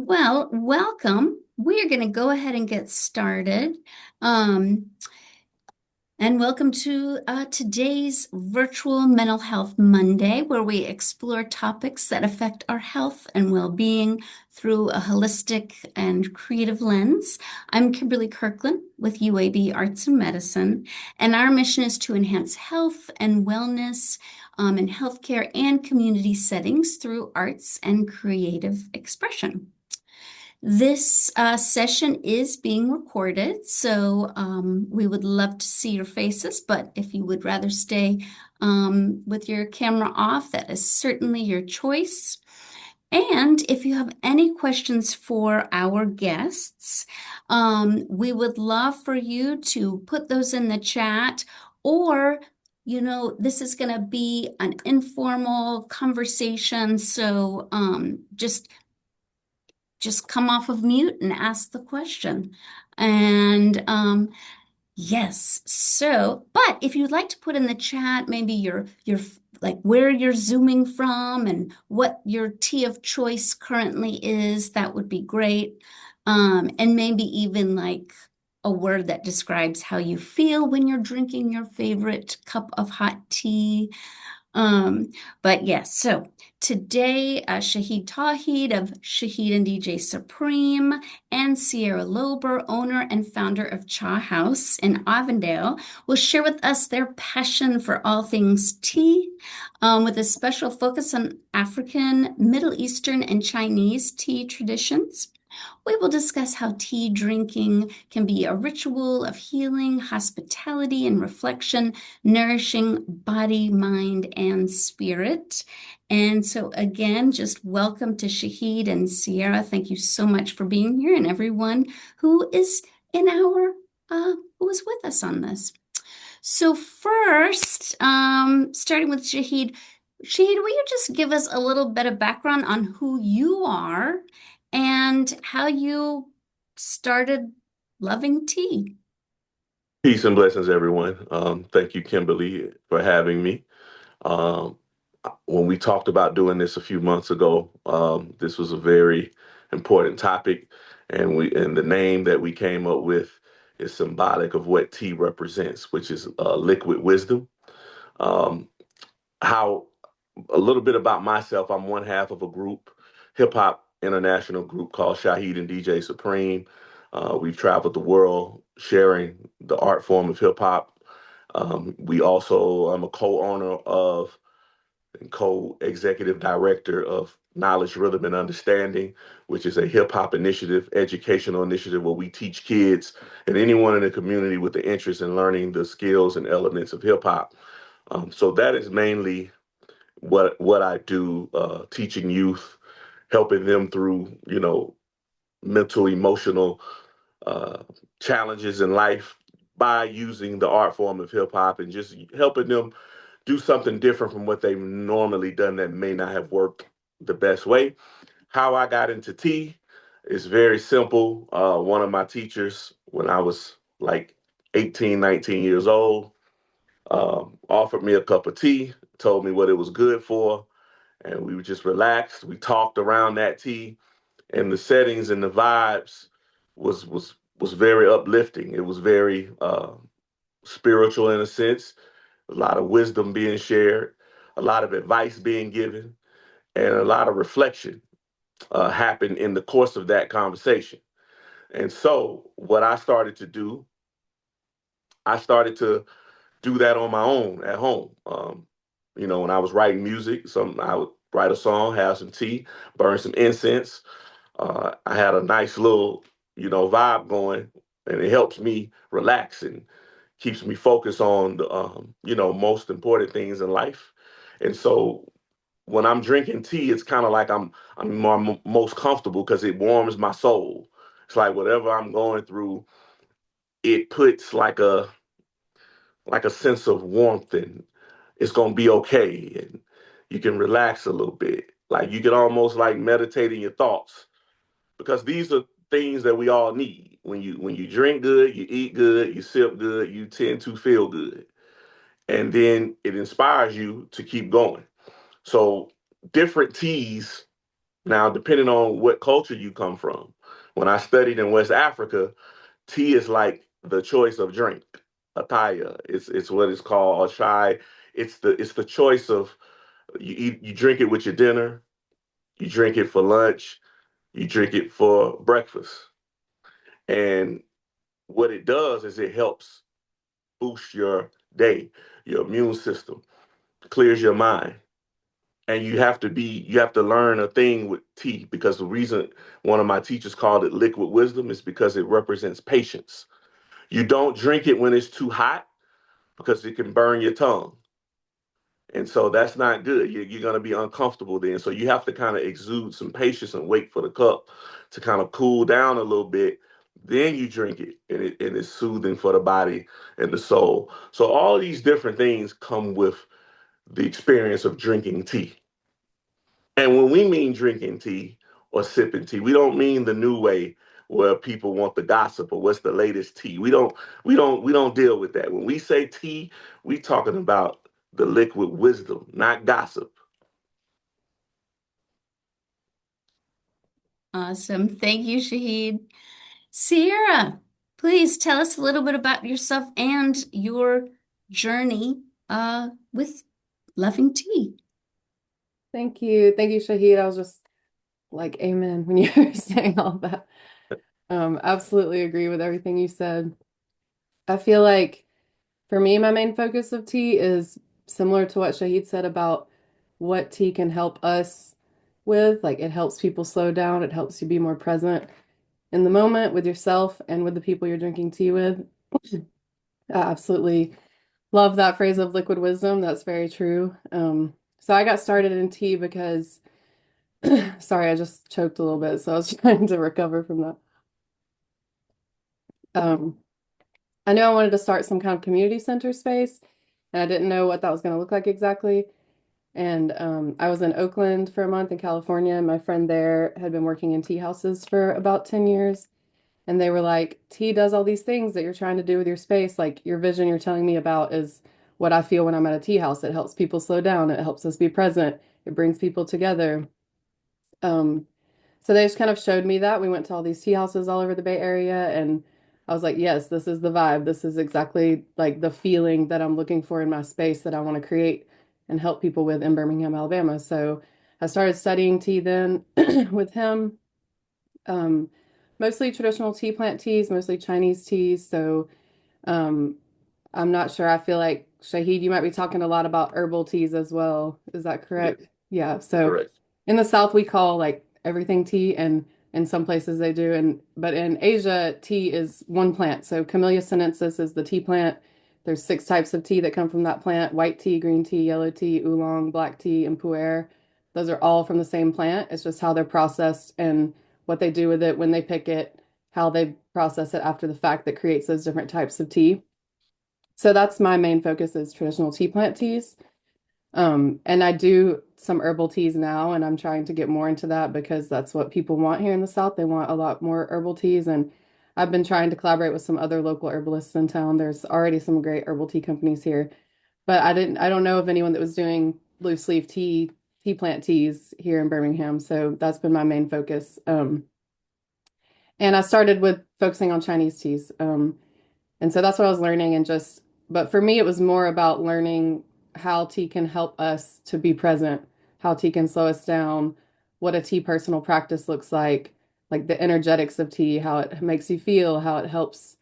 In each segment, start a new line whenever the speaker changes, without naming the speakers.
Well, welcome. We're going to go ahead and get started. Um, and welcome to today's Virtual Mental Health Monday, where we explore topics that affect our health and well-being through a holistic and creative lens. I'm Kimberly Kirkland with UAB Arts and Medicine, and our mission is to enhance health and wellness in healthcare and community settings through arts and creative expression. This session is being recorded, so we would love to see your faces, but if you would rather stay with your camera off, that is certainly your choice. And if you have any questions for our guests, we would love for you to put those in the chat, or this is going to be an informal conversation, so just come off of mute and ask the question. And yes, but if you'd like to put in the chat, maybe your like where you're zooming from and what your tea of choice currently is, that would be great. And maybe even like a word that describes how you feel when you're drinking your favorite cup of hot tea. Um, but yes, so today, Shahid Tawheed of Shahid and DJ Supreme and Sierra Lober, owner and founder of Cha House in Avondale, will share with us their passion for all things tea, with a special focus on African, Middle Eastern, and Chinese tea traditions. We will discuss how tea drinking can be a ritual of healing, hospitality, and reflection, nourishing body, mind, and spirit. And so, again, just welcome to Shahid and Sierra. Thank you so much for being here, and everyone who is who is with us on this. So, first, starting with Shahid. Shahid, will you just give us a little bit of background on who you are and how you started loving tea?
Peace and blessings, everyone. Thank you, Kimberly, for having me. Um, when we talked about doing this a few months ago, this was a very important topic, and the name that we came up with is symbolic of what tea represents, which is liquid wisdom. Um, how A little bit about myself: I'm one half of a group, hip hop international group called Shahid and DJ Supreme. We've traveled the world sharing the art form of hip hop. I'm a co-owner of and co-executive director of Knowledge, Rhythm, and Understanding, which is a hip hop initiative, educational initiative where we teach kids and anyone in the community with the interest in learning the skills and elements of hip hop. So that is mainly what I do, teaching youth, helping them through, mental, emotional uh, challenges in life by using the art form of hip hop and just helping them do something different from what they've normally done that may not have worked the best way. How I got into tea is very simple. One of my teachers, when I was like 18, 19 years old, offered me a cup of tea, told me what it was good for, and we were just relaxed. We talked around that tea, and the settings and the vibes was very uplifting. It was very spiritual in a sense, a lot of wisdom being shared, a lot of advice being given, and a lot of reflection happened in the course of that conversation. And so, what I started to do, I started to do that on my own at home. When I was writing music, I would write a song, have some tea, burn some incense. I had a nice little, vibe going, and it helps me relax and keeps me focused on the, most important things in life. And so when I'm drinking tea, it's kind of like I'm most comfortable because it warms my soul. It's like whatever I'm going through, it puts like a sense of warmth, and it's gonna be okay, and you can relax a little bit. Like you can almost like meditate in your thoughts because these are things that we all need. When you drink good, you eat good, you sip good, you tend to feel good, and then it inspires you to keep going. So different teas Now, depending on what culture you come from, when I studied in West Africa, tea is like the choice of drink. Ataya. It's what it's called. Or chai. It's the choice of you drink it with your dinner, you drink it for lunch, you drink it for breakfast. And what it does is it helps boost your day, your immune system, clears your mind. And you have to learn a thing with tea because the reason one of my teachers called it liquid wisdom is because it represents patience. You don't drink it when it's too hot because it can burn your tongue. And so that's not good. You're going to be uncomfortable then. So you have to kind of exude some patience and wait for the cup to kind of cool down a little bit. Then you drink it, and it's soothing for the body and the soul. So all these different things come with the experience of drinking tea. And when we mean drinking tea or sipping tea, we don't mean the new way where people want the gossip or what's the latest tea. We don't deal with that. When we say tea, we talking about the liquid wisdom, not gossip.
Awesome. Thank you, Shahid. Sierra, please tell us a little bit about yourself and your journey with loving tea.
Thank you. Thank you, Shahid. I was just like, amen when you were saying all that. Absolutely agree with everything you said. I feel like for me, my main focus of tea is similar to what Shahid said about what tea can help us with. Like it helps people slow down, it helps you be more present in the moment with yourself and with the people you're drinking tea with. I absolutely love that phrase of liquid wisdom. That's very true. So I got started in tea because, sorry, I just choked a little bit, so I was trying to recover from that. Um, I knew I wanted to start some kind of community center space, and I didn't know what that was going to look like exactly. And I was in Oakland for a month in California, and my friend there had been working in tea houses for about 10 years. And they were like, tea does all these things that you're trying to do with your space. Like your vision you're telling me about is what I feel when I'm at a tea house. It helps people slow down, it helps us be present, it brings people together. Um, so they just kind of showed me that. We went to all these tea houses all over the Bay Area, and I was like, yes, this is the vibe. This is exactly like the feeling that I'm looking for in my space that I want to create and help people with in Birmingham, Alabama. So I started studying tea then with him. Um, Mostly traditional tea plant teas, mostly Chinese teas. So um, I'm not sure. I feel like Shahid, you might be talking a lot about herbal teas as well. Is that
Yeah,
correct? Yeah. So
correct.
in the South, we call like everything tea, and in some places they do. And but in Asia, tea is one plant. So Camellia sinensis is the tea plant. There's 6 types of tea that come from that plant: white tea, green tea, yellow tea, oolong, black tea, and pu'er. Those are all from the same plant. It's just how they're processed and what they do with it when they pick it, how they process it after the fact that creates those different types of tea. So that's my main focus is traditional tea plant teas. And I do some herbal teas now, and I'm trying to get more into that because that's what people want here in the South. They want a lot more herbal teas, and I've been trying to collaborate with some other local herbalists in town. There's already some great herbal tea companies here, but I don't know of anyone that was doing loose leaf tea plant teas here in Birmingham. So that's been my main focus. And I started with focusing on Chinese teas. And so that's what I was learning and just, but for me, it was more about learning how tea can help us to be present, how tea can slow us down, what a tea personal practice looks like the energetics of tea, how it makes you feel, how it helps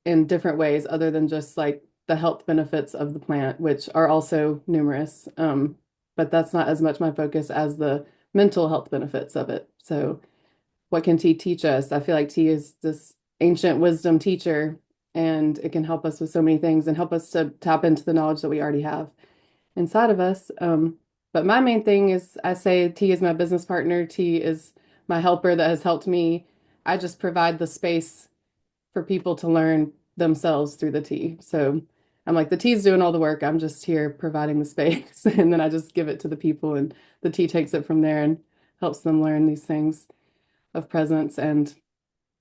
in different ways other than just like the health benefits of the plant, which are also numerous. But that's not as much my focus as the mental health benefits of it. So what can tea teach us? I feel like tea is this ancient wisdom teacher, and it can help us with so many things and help us to tap into the knowledge that we already have inside of us. But my main thing is I say tea is my business partner, tea is my helper that has helped me. I just provide the space for people to learn themselves through the tea. So I'm like, the tea's doing all the work. I'm just here providing the space. And then I just give it to the people, and the tea takes it from there and helps them learn these things of presence and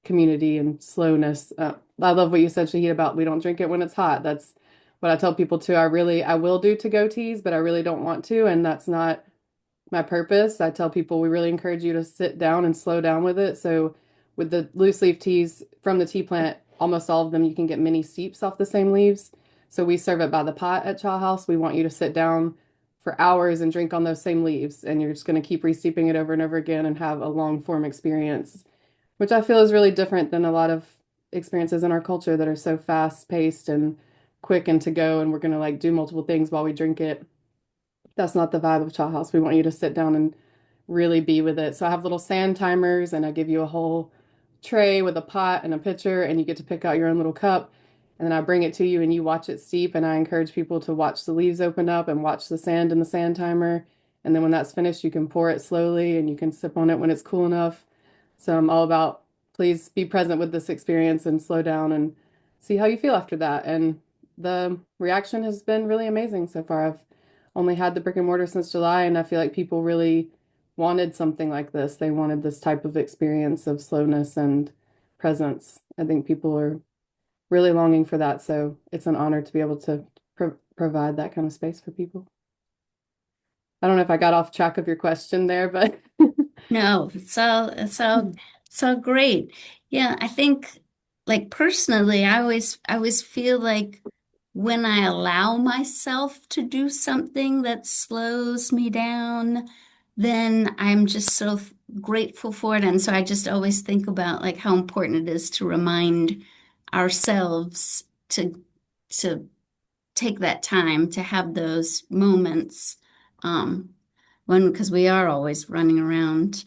community and slowness. I love what you said, Shahid, about we don't drink it when it's hot. That's what I tell people too. I will do to-go teas, but I really don't want to. And that's not my purpose. I tell people we really encourage you to sit down and slow down with it. So with the loose leaf teas from the tea plant, almost all of them you can get mini steeps off the same leaves. So we serve it by the pot at Chaw House. We want you to sit down for hours and drink on those same leaves, and you're just going to keep resteeping it over and over again and have a long form experience, which I feel is really different than a lot of experiences in our culture that are so fast paced and quick and to go, and we're going to like do multiple things while we drink it. That's not the vibe of Chaw House. We want you to sit down and really be with it. So I have little sand timers, and I give you a whole tray with a pot and a pitcher, and you get to pick out your own little cup. And then I bring it to you and you watch it steep. And I encourage people to watch the leaves open up and watch the sand in the sand timer. And then when that's finished, you can pour it slowly and you can sip on it when it's cool enough. So I'm all about please be present with this experience and slow down and see how you feel after that. And the reaction has been really amazing so far. I've only had the brick and mortar since July, and I feel like people really wanted something like this. They wanted this type of experience of slowness and presence. I think people are really longing for that. So it's an honor to be able to provide that kind of space for people. I don't know if I got off track of your question there, but
No, it's all great. Yeah, I think like personally, I always feel like when I allow myself to do something that slows me down, then I'm just so grateful for it. And so I just always think about like how important it is to remind ourselves to take that time to have those moments. Because we are always running around.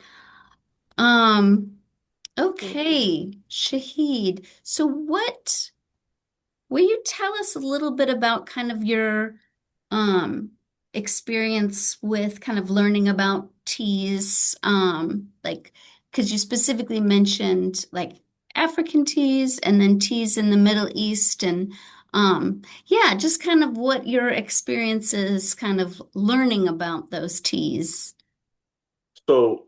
Um, okay, Shahid. So will you tell us a little bit about kind of your um experience with kind of learning about teas? Like, because you specifically mentioned like African teas and then teas in the Middle East and yeah, just kind of what your experience is kind of learning about those teas.
So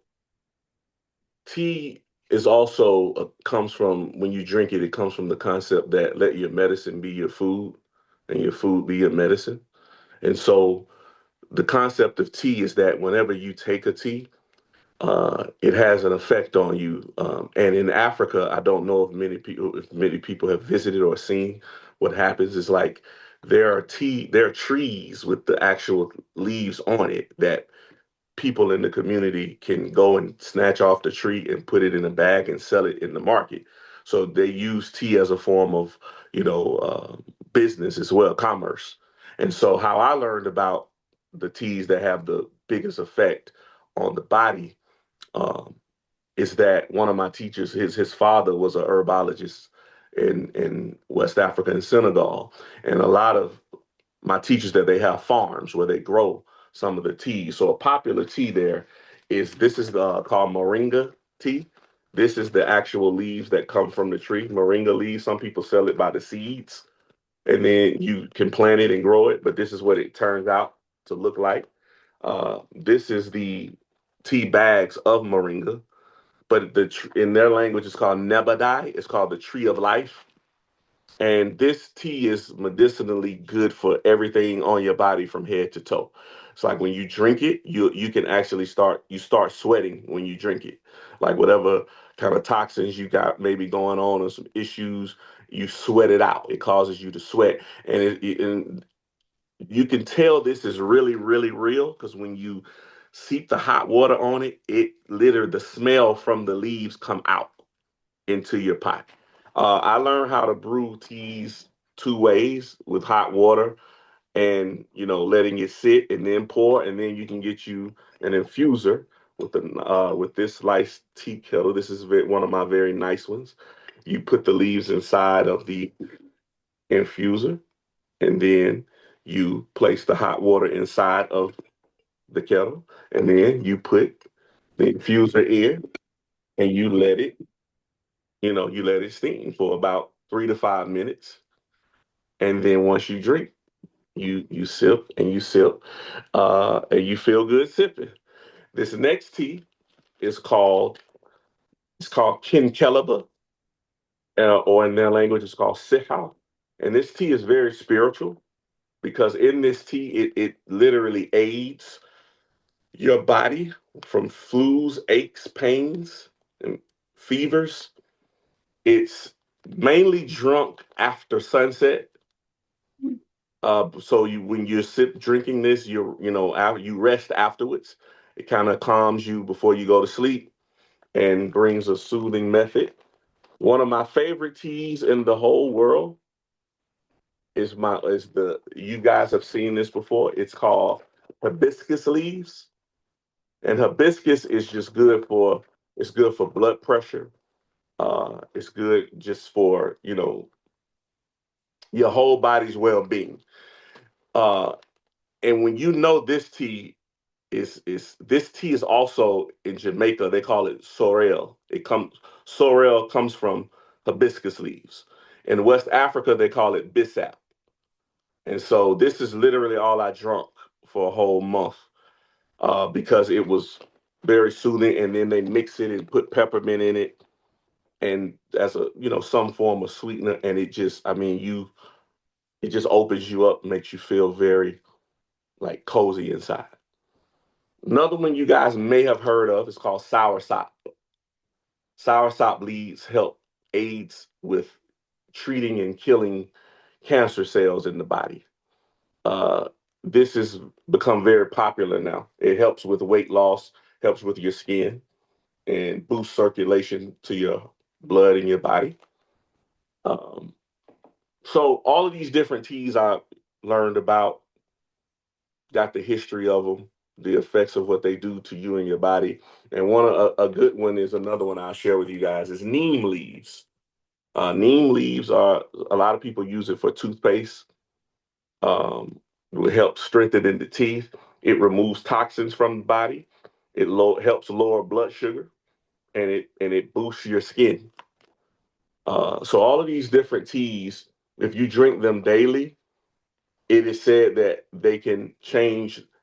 tea is also comes from when you drink it, it comes from the concept that let your medicine be your food and your food be your medicine. And so the concept of tea is that whenever you take a tea, it has an effect on you. And in Africa, I don't know if many people have visited or seen what happens is like there are trees with the actual leaves on it that people in the community can go and snatch off the tree and put it in a bag and sell it in the market. So they use tea as a form of, you know, business as well, commerce. And so how I learned about the teas that have the biggest effect on the body um, is that one of my teachers, his father was a herbologist in West Africa and Senegal, and a lot of my teachers that they have farms where they grow some of the teas. So a popular tea there is this is called moringa tea. This is the actual leaves that come from the tree, moringa leaves. Some people sell it by the seeds, and then you can plant it and grow it. But this is what it turns out to look like. This is the tea bags of moringa, but in their language it's called nebadai. It's called the tree of life. And this tea is medicinally good for everything on your body from head to toe. It's like when you drink it, you can actually start sweating when you drink it. Like whatever kind of toxins you got maybe going on or some issues, you sweat it out. It causes you to sweat. And you can tell this is really, really real because when you seep the hot water on it, it literally the smell from the leaves come out into your pot. I learned how to brew teas two ways with hot water and letting it sit and then pour, and then you can get you an infuser with this sliced tea kettle. This is one of my very nice ones. You put the leaves inside of the infuser, and then you place the hot water inside of the kettle, and then you put the infuser in, and you let it steam for about 3 to 5 minutes, and then once you drink, you sip and you sip, and you feel good sipping. This next tea is called Kinkelaba, or in their language, it's called Sihao. And this tea is very spiritual because in this tea, it literally aids your body from flus, aches, pains, and fevers. It's mainly drunk after sunset. So when you sit drinking this, you rest afterwards. It kind of calms you before you go to sleep and brings a soothing method. One of my favorite teas in the whole world is the you guys have seen this before. It's called hibiscus leaves, and hibiscus is just good for blood pressure. It's good just for your whole body's well being. Uh, and when you know this tea is this tea is also in Jamaica. They call it sorrel. Sorrel comes from hibiscus leaves. In West Africa, they call it bissap. And so this is literally all I drunk for a whole month because it was very soothing. And then they mix it and put peppermint in it, and as a some form of sweetener. And it just opens you up, makes you feel very like cozy inside. Another one you guys may have heard of is called soursop. Soursop leaves help aids with treating and killing cancer cells in the body. Uh, this has become very popular now. It helps with weight loss, helps with your skin, and boosts circulation to your blood in your body. Um, so all of these different teas I learned about, got the history of them, the effects of what they do to you and your body. And a good one is another one I'll share with you guys is neem leaves. Neem leaves are a lot of people use it for toothpaste. It will help strengthen in the teeth. It removes toxins from the body. Helps lower blood sugar, and it boosts your skin. So all of these different teas, if you drink them daily, it is said that they can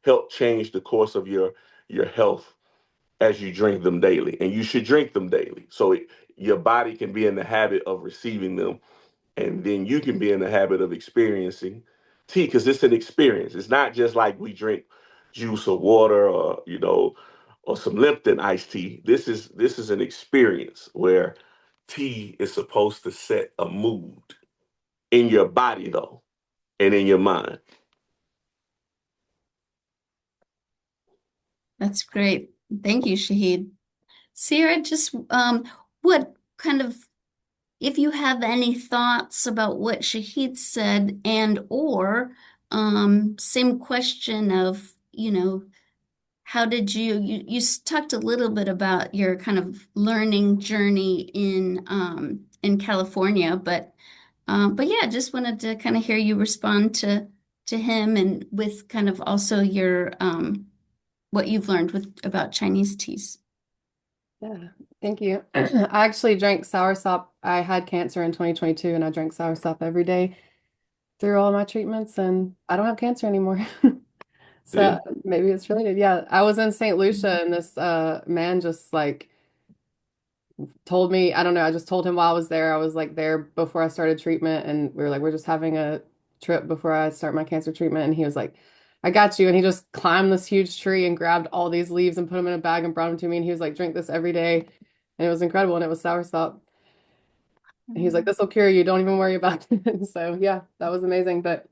help change the course of your health as you drink them daily, and you should drink them daily. So your body can be in the habit of receiving them, and then you can be in the habit of experiencing tea because it's an experience. It's not just like we drink juice or water or some Lipton iced tea. This is an experience where tea is supposed to set a mood in your body though, and in your mind.
That's great. Thank you, Shahid. Sarah, just what kind of, if you have any thoughts about what Shahid said, and or same question of, how did you talked a little bit about your kind of learning journey in California, but yeah, just wanted to kind of hear you respond to him and with kind of also your what you've learned with about Chinese teas.
Yeah, thank you. I actually drank soursop. I had cancer in 2022 and I drank soursop every day through all my treatments and I don't have cancer anymore.
Yeah.
So maybe it's related. Yeah, I was in St. Lucia and this man just like told me, I don't know, I just told him while I was there. I was like there before I started treatment and we were like, we're just having a trip before I start my cancer treatment. And he was like, I got you. And he just climbed this huge tree and grabbed all these leaves and put them in a bag and brought them to me. And he was like, drink this every day. And it was incredible. And it was soursop. And he was like, this will cure you. Don't even worry about it. So yeah, that was amazing. But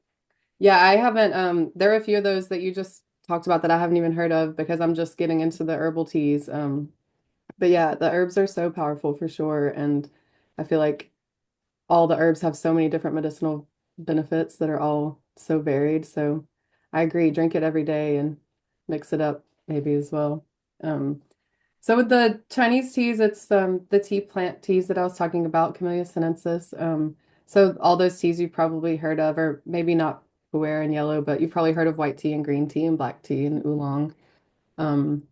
yeah, I haven't, there are a few of those that you just talked about that I haven't even heard of because I'm just getting into the herbal teas. But yeah, the herbs are so powerful for sure. And I feel like all the herbs have so many different medicinal benefits that are all so varied. So I agree, drink it every day and mix it up maybe as well. Um, so with the Chinese teas, it's the tea plant teas that I was talking about, Camellia sinensis. So all those teas you've probably heard of, or maybe not Pu'er and yellow, but you've probably heard of white tea and green tea and black tea and oolong. Um,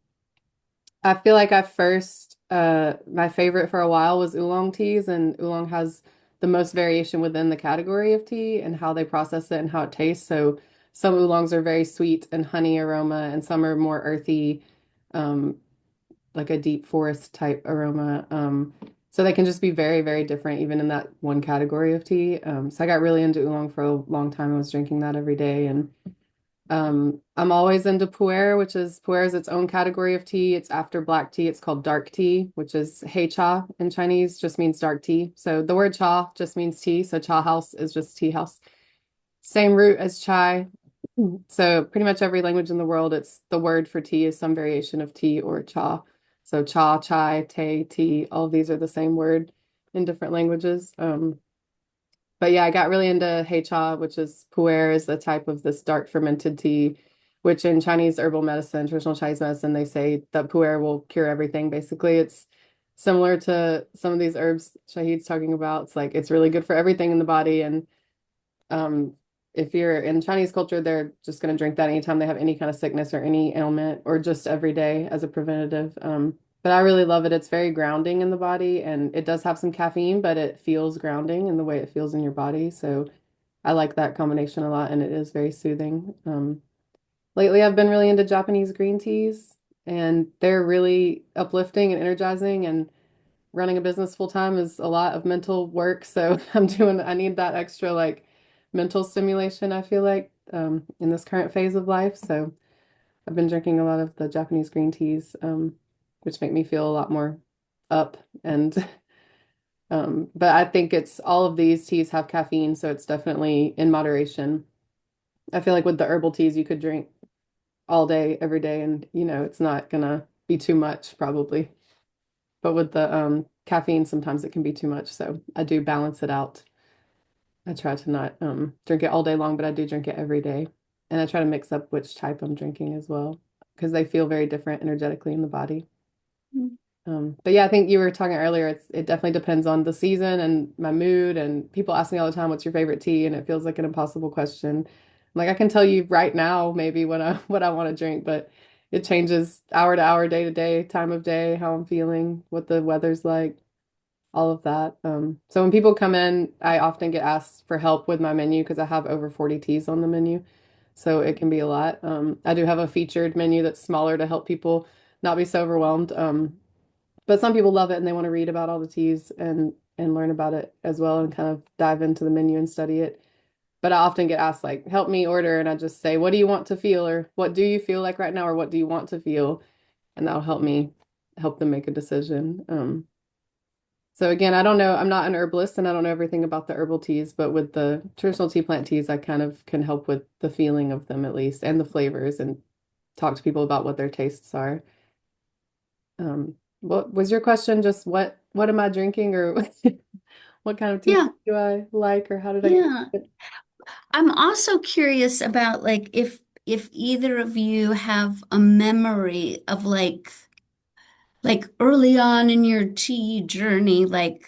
I feel like my favorite for a while was oolong teas, and oolong has the most variation within the category of tea and how they process it and how it tastes. So some oolongs are very sweet and honey aroma, and some are more earthy, um, like a deep forest type aroma. So they can just be very, very different, even in that one category of tea. So I got really into oolong for a long time. I was drinking that every day, and I'm always into pu'er is its own category of tea. It's after black tea. It's called dark tea, which is hei cha in Chinese, just means dark tea. So the word cha just means tea. So cha house is just tea house. Same root as chai. So pretty much every language in the world, it's the word for tea is some variation of tea or cha. So cha, chai, te, tea, all of these are the same word in different languages. But yeah, I got really into Hei Cha, which is pu'er, is the type of this dark fermented tea, which in Chinese herbal medicine, traditional Chinese medicine, they say that pu'er will cure everything. Basically, it's similar to some of these herbs Shahid's talking about. It's like it's really good for everything in the body. And um, if you're in Chinese culture, they're just going to drink that anytime they have any kind of sickness or any ailment, or just every day as a preventative. But I really love it. It's very grounding in the body, and it does have some caffeine, but it feels grounding in the way it feels in your body. So I like that combination a lot, and it is very soothing. Lately, I've been really into Japanese green teas, and they're really uplifting and energizing. And running a business full time is a lot of mental work. So I need that extra like mental stimulation, I feel like, in this current phase of life. So I've been drinking a lot of the Japanese green teas, which make me feel a lot more up. And but I think it's all of these teas have caffeine, so it's definitely in moderation. I feel like with the herbal teas, you could drink all day, every day, and it's not gonna be too much probably. But with the caffeine, sometimes it can be too much. So I do balance it out. I try to not drink it all day long, but I do drink it every day. And I try to mix up which type I'm drinking as well, because they feel very different energetically in the body.
Mm.
But yeah, I think you were talking earlier, it definitely depends on the season and my mood. And people ask me all the time, what's your favorite tea? And it feels like an impossible question. Like I can tell you right now, maybe what I want to drink, but it changes hour to hour, day to day, time of day, how I'm feeling, what the weather's like, all of that. So when people come in, I often get asked for help with my menu because I have over 40 teas on the menu. So it can be a lot. I do have a featured menu that's smaller to help people not be so overwhelmed. But some people love it and they want to read about all the teas and learn about it as well and kind of dive into the menu and study it. But I often get asked like, help me order, and I just say, what do you want to feel, or what do you feel like right now, or what do you want to feel? And that'll help them make a decision. So again, I don't know, I'm not an herbalist and I don't know everything about the herbal teas, but with the traditional tea plant teas, I kind of can help with the feeling of them at least and the flavors and talk to people about what their tastes are. What was your question? Just what am I drinking, or what kind of tea
Yeah,
do I like, or how did I get
yeah.
it?
I'm also curious about like if either of you have a memory of like early on in your tea journey, like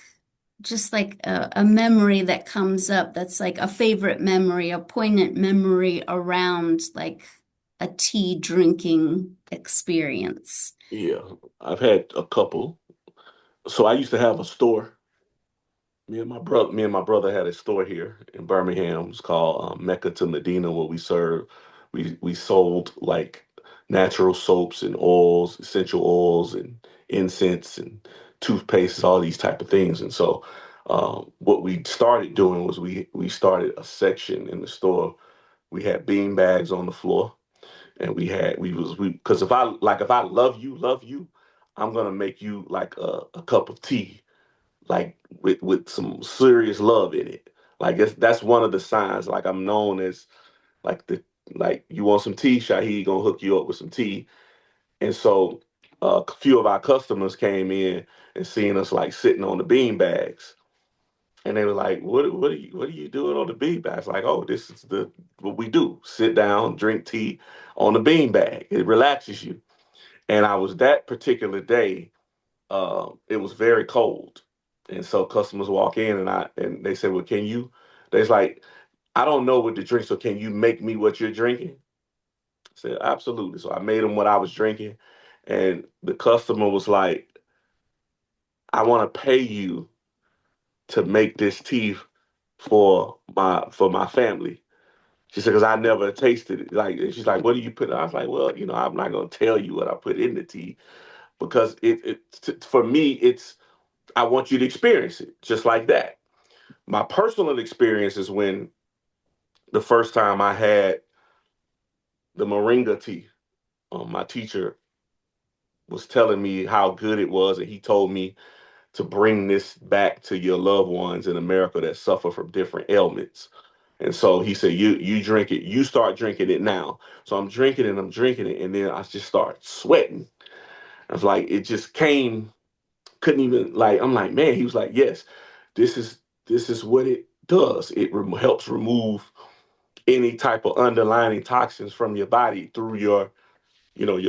just like a memory that comes up that's like a favorite memory, a poignant memory around like a tea drinking experience.
Yeah, I've had a couple. So I used to have a store. Me and my brother had a store here in Birmingham. It's called Mecca to Medina, where we sold like natural soaps and oils, essential oils and incense and toothpaste, all these type of things. And so, what we started doing was we started a section in the store. We had bean bags on the floor, and we because if I love you, I'm gonna make you like a cup of tea like with some serious love in it. Like that's one of the signs. Like I'm known as like the like you want some tea, Shaheed gonna hook you up with some tea. And so a few of our customers came in and seen us like sitting on the bean bags. And they were like, what are you doing on the bean bags? Like, oh, this is the what we do. Sit down, drink tea on the bean bag. It relaxes you. And I was that particular day it was very cold, and so customers walk in and they say, "Well, can you?" They's like, "I don't know what to drink, so can you make me what you're drinking?" I said, "Absolutely." So I made them what I was drinking, and the customer was like, "I want to pay you to make this tea for my family." She said, "Because I never tasted it." Like, and she's like, "What do you put?" I was like, "Well, I'm not gonna tell you what I put in the tea because for me, it's I want you to experience it just like that." My personal experience is when the first time I had the moringa tea. My teacher was telling me how good it was, and he told me to bring this back to your loved ones in America that suffer from different ailments. And so he said, you drink it, you start drinking it now. So I'm drinking it, and then I just start sweating. I was like, it just came, couldn't even like, I'm like, man, he was like, yes, this is this is what it does. It helps remove any type of underlying toxins from your body through your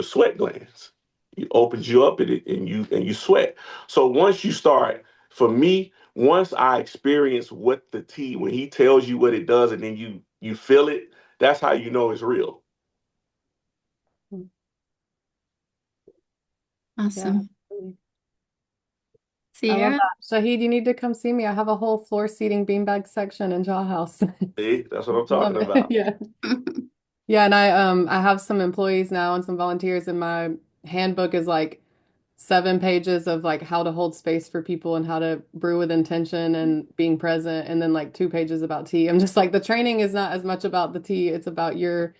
sweat glands. It opens you up and you sweat. So once you start, for me, once I experience what the tea, when he tells you what it does and then you feel it, that's how you know it's real.
Yeah.
Awesome.
I love
Sierra?
that. Shahid, you need to come see me. I have a whole floor seating beanbag section in Jaw House.
See, that's what I'm
Love
talking
it.
about.
Yeah. Yeah, and I have some employees now and some volunteers, and my handbook is like 7 pages of like how to hold space for people and how to brew with intention and being present, and then like 2 pages about tea. I'm just like, the training is not as much about the tea, it's about your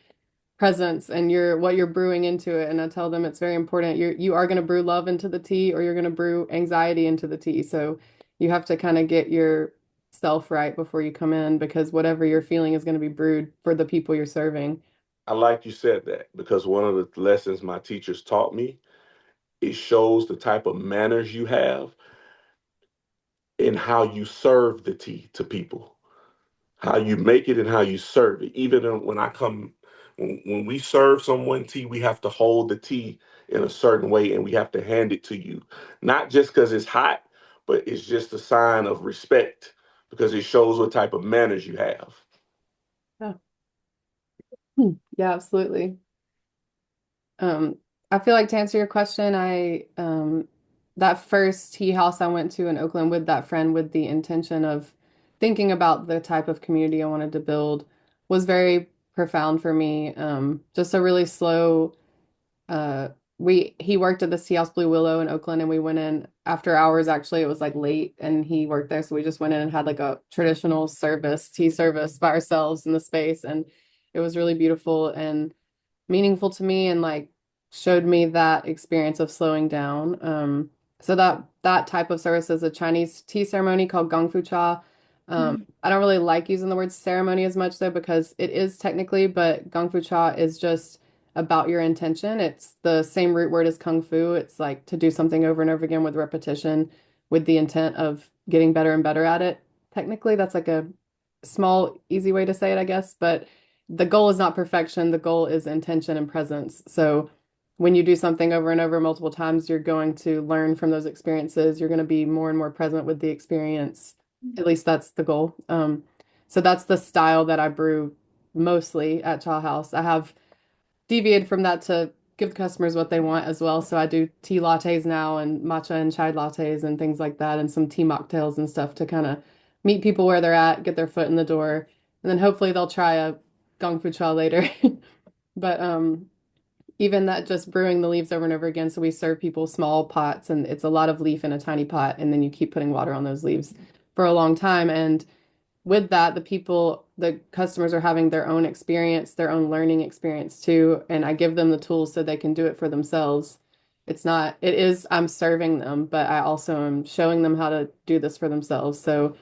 presence and your what you're brewing into it. And I tell them it's very important. You are going to brew love into the tea, or you're going to brew anxiety into the tea. So you have to kind of get yourself right before you come in, because whatever you're feeling is going to be brewed for the people you're serving.
I like you said that because one of the lessons my teachers taught me, it shows the type of manners you have and how you serve the tea to people, how you make it and how you serve it. Even when I come, when we serve someone tea, we have to hold the tea in a certain way and we have to hand it to you, not just because it's hot, but it's just a sign of respect because it shows what type of manners you have.
Yeah. Yeah, absolutely. Um, I feel like, to answer your question, I that first tea house I went to in Oakland with that friend, with the intention of thinking about the type of community I wanted to build, was very profound for me. Just a really slow, uh we he worked at the Tea House Blue Willow in Oakland, and we went in after hours. Actually, it was like late and he worked there, so we just went in and had like a traditional service, tea service by ourselves in the space, and it was really beautiful and meaningful to me, and like showed me that experience of slowing down. So that type of service is a Chinese tea ceremony called Gong Fu Cha. I don't really like using the word ceremony as much though, because it is technically, but Gong Fu Cha is just about your intention. It's the same root word as Kung Fu. It's like to do something over and over again with repetition, with the intent of getting better and better at it. Technically, that's like a small, easy way to say it, I guess, but the goal is not perfection. The goal is intention and presence. So when you do something over and over multiple times, you're going to learn from those experiences. You're going to be more and more present with the experience. At least that's the goal. So that's the style that I brew mostly at Chaw House. I have deviated from that to give the customers what they want as well. So I do tea lattes now, and matcha and chai lattes and things like that, and some tea mocktails and stuff to kind of meet people where they're at, get their foot in the door, and then hopefully they'll try a Gong Fu Cha later. But even that, just brewing the leaves over and over again. So we serve people small pots, and it's a lot of leaf in a tiny pot, and then you keep putting water on those leaves for a long time. And with that, the customers are having their own experience, their own learning experience too. And I give them the tools so they can do it for themselves. It is, I'm serving them, but I also am showing them how to do this for themselves. So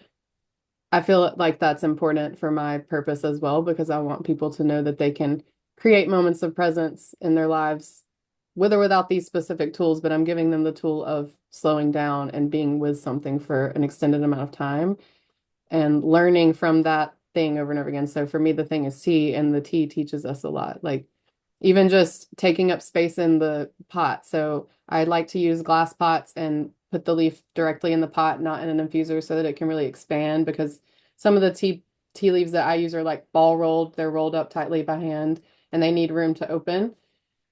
I feel like that's important for my purpose as well, because I want people to know that they can create moments of presence in their lives with or without these specific tools, but I'm giving them the tool of slowing down and being with something for an extended amount of time and learning from that thing over and over again. So for me, the thing is tea, and the tea teaches us a lot. Like even just taking up space in the pot. So I like to use glass pots and put the leaf directly in the pot, not in an infuser, so that it can really expand, because some of the tea leaves that I use are like ball rolled. They're rolled up tightly by hand and they need room to open.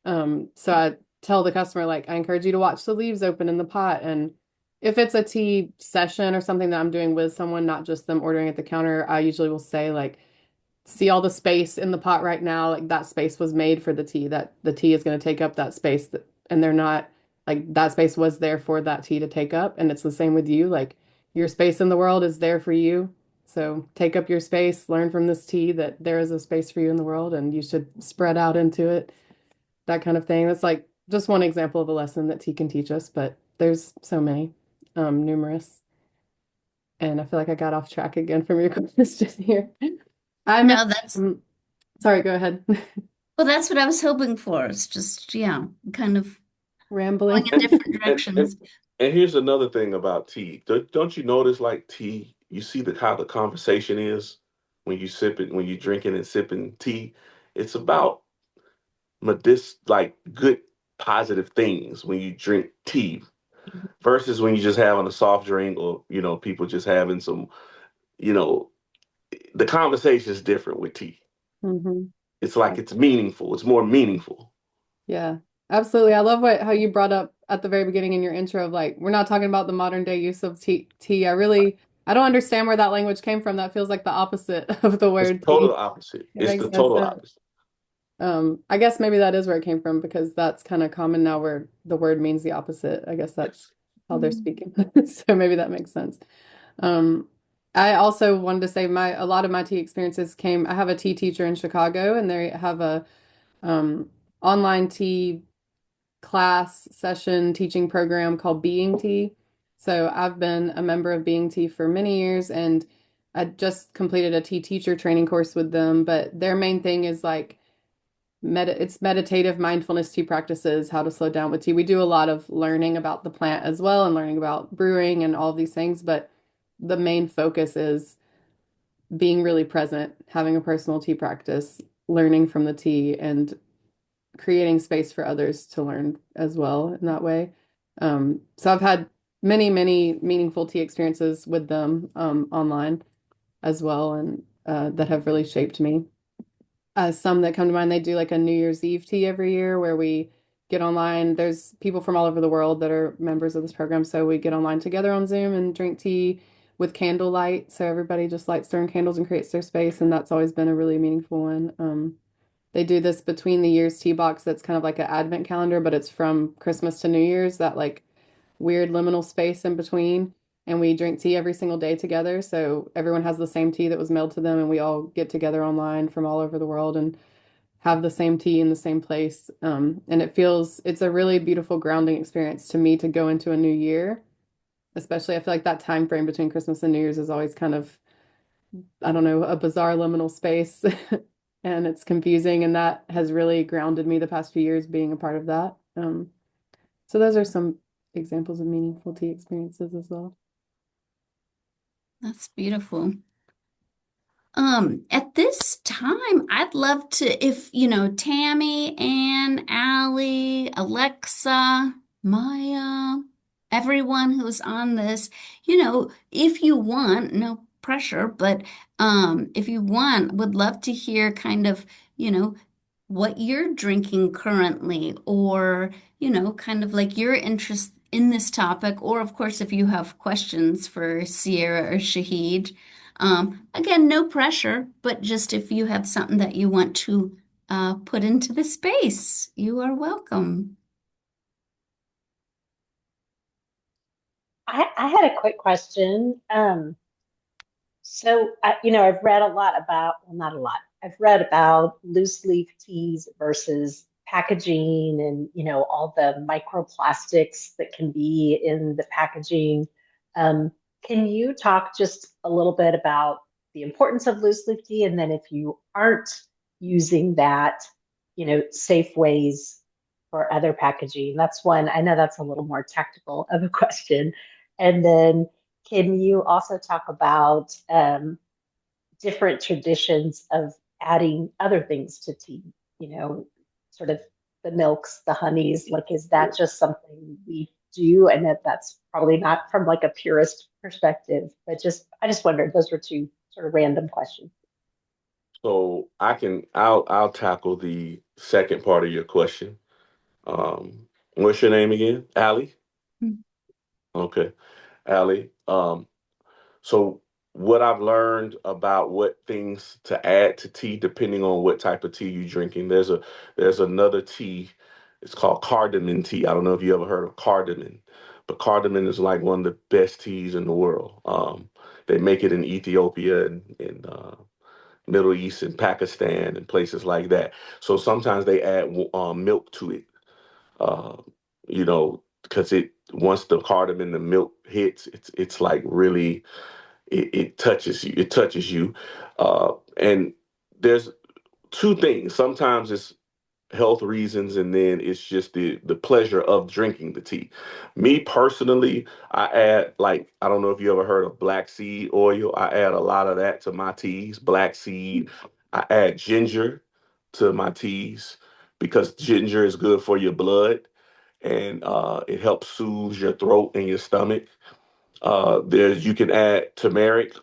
So I tell the customer, like, I encourage you to watch the leaves open in the pot. And if it's a tea session or something that I'm doing with someone, not just them ordering at the counter, I usually will say, like, see all the space in the pot right now? Like, that space was made for the tea, that the tea is going to take up that space. And they're not, like, that space was there for that tea to take up. And it's the same with you. Like, your space in the world is there for you. So take up your space, learn from this tea that there is a space for you in the world and you should spread out into it, that kind of thing. That's like just one example of a lesson that tea can teach us, but there's so many, numerous. And I feel like I got off track again from your question here. I'm
No, that's
sorry, go ahead.
well, that's what I was hoping for. It's just, yeah, kind of going
Rambling.
in different
And
directions.
and here's another thing about tea. Don't you notice like tea, you see how the conversation is when you sip it, when you're drinking and sipping tea. It's about like good positive things when you drink tea versus when you just having a soft drink or people just having some, you know, the conversation is different with tea.
hmm
It's like it's meaningful. It's more meaningful.
Yeah, absolutely. I love how you brought up at the very beginning in your intro of like, we're not talking about the modern day use of tea. I don't understand where that language came from. That feels like the opposite of the
It's
word
total
tea.
opposite.
It
It's
makes
the
no
total
sense.
opposite.
I guess maybe that is where it came from because that's kind of common now where the word means the opposite. I guess that's
Yes.
how they're speaking. So maybe that makes sense. Um, I also wanted to say a lot of my tea experiences I have a tea teacher in Chicago and they have a um, online tea class session teaching program called Being Tea. So I've been a member of Being Tea for many years and I just completed a tea teacher training course with them, but their main thing is like it's meditative mindfulness tea practices, how to slow down with tea. We do a lot of learning about the plant as well and learning about brewing and all of these things, but the main focus is being really present, having a personal tea practice, learning from the tea and creating space for others to learn as well in that way. So I've had many, many meaningful tea experiences with them online as well, and that have really shaped me. Some that come to mind, they do like a New Year's Eve tea every year where we get online. There's people from all over the world that are members of this program, so we get online together on Zoom and drink tea with candlelight. So everybody just lights their own candles and creates their space, and that's always been a really meaningful one. They do this between the years tea box that's kind of like an advent calendar, but it's from Christmas to New Year's, that like weird liminal space in between. And we drink tea every single day together. So everyone has the same tea that was mailed to them, and we all get together online from all over the world and have the same tea in the same place. And it's a really beautiful grounding experience to me to go into a new year. Especially, I feel like that time frame between Christmas and New Year's is always kind of, I don't know, a bizarre liminal space. And it's confusing, and that has really grounded me the past few years being a part of that. So those are some examples of meaningful tea experiences as well.
That's beautiful. At this time, I'd love to, if Tammy, Ann, Allie, Alexa, Maya, everyone who's on this, if you want, no pressure, but if you want, would love to hear kind of, you know, what you're drinking currently, or, kind of like your interest in this topic, or of course, if you have questions for Sierra or Shahid. Again, no pressure, but just if you have something that you want to put into the space, you are welcome.
I had a quick question. I've read a lot about, well, not a lot. I've read about loose leaf teas versus packaging and, all the microplastics that can be in the packaging. Um, can you talk just a little bit about the importance of loose leaf tea? And then if you aren't using that, safe ways for other packaging? That's one. I know that's a little more tactical of a question. And then can you also talk about different traditions of adding other things to tea? You know, sort of the milks, the honeys. Like, is that just something we do? And that's probably not from like a purist perspective, but I just wondered. Those were two sort of random questions.
So I'll tackle the second part of your question. What's your name again? Allie? Okay. Allie. So what I've learned about what things to add to tea, depending on what type of tea you're drinking, there's another tea. It's called cardamom tea. I don't know if you ever heard of cardamom, But cardamom is like one of the best teas in the world. They make it in Ethiopia and in Middle East and Pakistan and places like that. So sometimes they add milk to it, uh, you know, because it once the cardamom and the milk hits, it's like really it touches you. It touches you, and there's two things. Sometimes it's health reasons, and then it's just the pleasure of drinking the tea. Me personally, I add, like, I don't know if you ever heard of black seed oil. I add a lot of that to my teas. Black seed. I add ginger to my teas because ginger is good for your blood, and it helps soothe your throat and your stomach. There's you can add turmeric,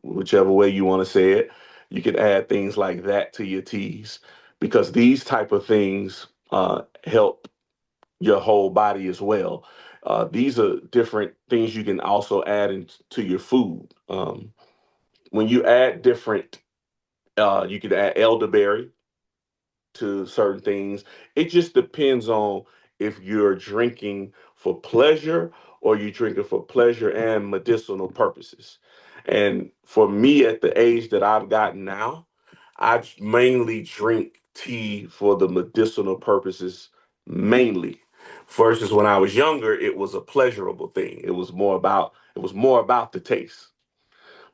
whichever way you want to say it. You can add things like that to your teas because these type of things help your whole body as well. These are different things you can also add into your food. When you add different, you can add elderberry to certain things. It just depends on if you're drinking for pleasure or you're drinking for pleasure and medicinal purposes. And for me, at the age that I've gotten now, I mainly drink tea for the medicinal purposes, mainly. Versus when I was younger, it was a pleasurable thing. It was more about the taste.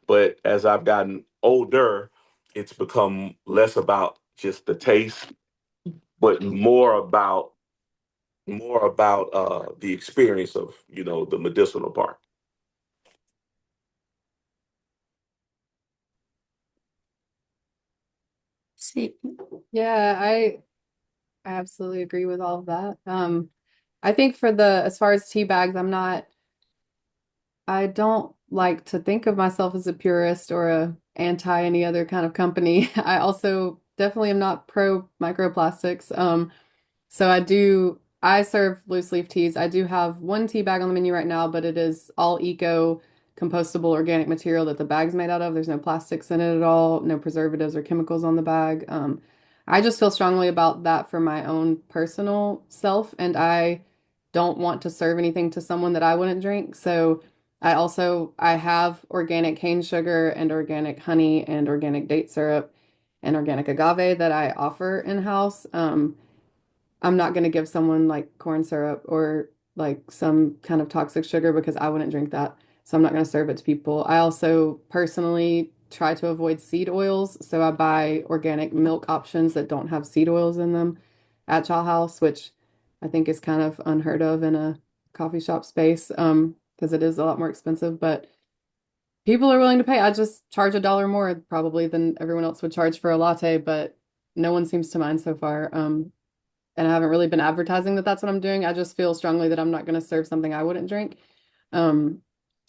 But as I've gotten older, it's become less about just the taste but more about the experience of the medicinal part.
See,
Yeah, I absolutely agree with all of that. I think for as far as tea bags, I don't like to think of myself as a purist or a anti any other kind of company. I also definitely am not pro microplastics. So I serve loose leaf teas. I do have one tea bag on the menu right now, but it is all eco compostable organic material that the bag's made out of. There's no plastics in it at all, no preservatives or chemicals on the bag. I just feel strongly about that for my own personal self, and I don't want to serve anything to someone that I wouldn't drink. So I have organic cane sugar and organic honey and organic date syrup and organic agave that I offer in-house. I'm not going to give someone like corn syrup or like some kind of toxic sugar because I wouldn't drink that. So I'm not going to serve it to people. I also personally try to avoid seed oils. So I buy organic milk options that don't have seed oils in them at Chow House, which I think is kind of unheard of in a coffee shop space, because it is a lot more expensive. But people are willing to pay. I just charge $1 more probably than everyone else would charge for a latte, but no one seems to mind so far. And I haven't really been advertising that that's what I'm doing. I just feel strongly that I'm not going to serve something I wouldn't drink. Um,